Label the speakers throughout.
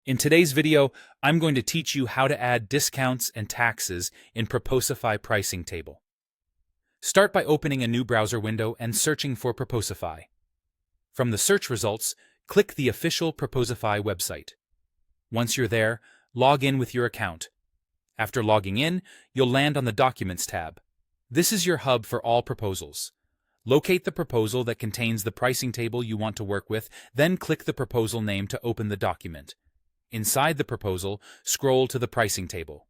Speaker 1: In today's video, I'm going to teach you how to add discounts and taxes in Proposify pricing table. Start by opening a new browser window and searching for Proposify. From the search results, click the official Proposify website. Once you're there, log in with your account. After logging in, you'll land on the Documents tab. This is your hub for all proposals. Locate the proposal that contains the pricing table you want to work with, then click the proposal name to open the document. Inside the proposal, scroll to the pricing table.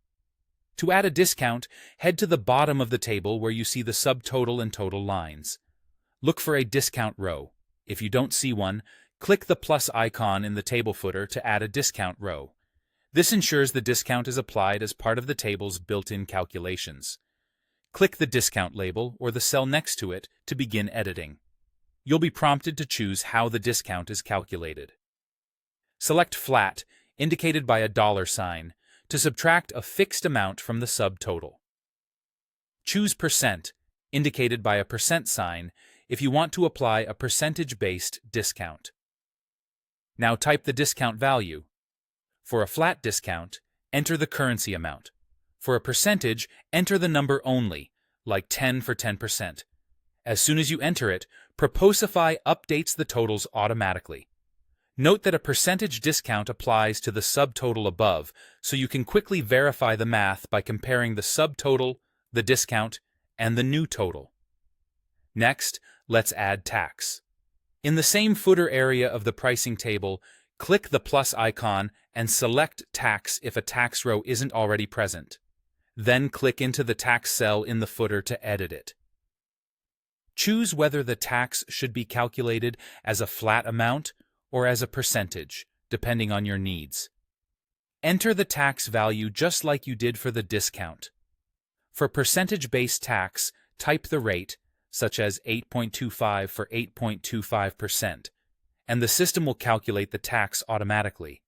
Speaker 1: To add a discount, head to the bottom of the table where you see the subtotal and total lines. Look for a discount row. If you don't see one, click the plus icon in the table footer to add a discount row. This ensures the discount is applied as part of the table's built-in calculations. Click the discount label or the cell next to it to begin editing. You'll be prompted to choose how the discount is calculated. Select Flat, indicated by a $sign, to subtract a fixed amount from the subtotal. Choose Percent, indicated by a % sign, if you want to apply a percentage-based discount. Now type the discount value. For a flat discount, enter the currency amount. For a percentage, enter the number only, like 10 for 10%. As soon as you enter it, Proposify updates the totals automatically. Note that a percentage discount applies to the subtotal above, so you can quickly verify the math by comparing the subtotal, the discount, and the new total. Next, let's add tax. In the same footer area of the pricing table, click the plus icon and select Tax if a tax row isn't already present. Then click into the tax cell in the footer to edit it. Choose whether the tax should be calculated as a flat amount or as a percentage, depending on your needs. Enter the tax value just like you did for the discount. For percentage-based tax, type the rate, such as 8.25 for 8.25%, and the system will calculate the tax automatically.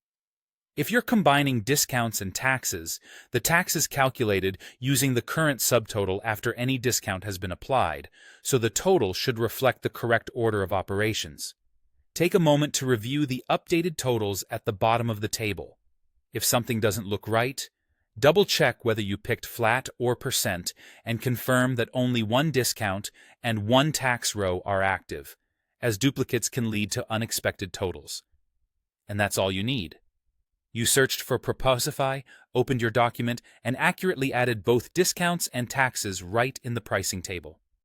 Speaker 1: If you're combining discounts and taxes, the tax is calculated using the current subtotal after any discount has been applied, so the total should reflect the correct order of operations. Take a moment to review the updated totals at the bottom of the table. If something doesn't look right, double-check whether you picked flat or percent and confirm that only one discount and one tax row are active, as duplicates can lead to unexpected totals. And that's all you need. You searched for Proposify, opened your document, and accurately added both discounts and taxes right in the pricing table.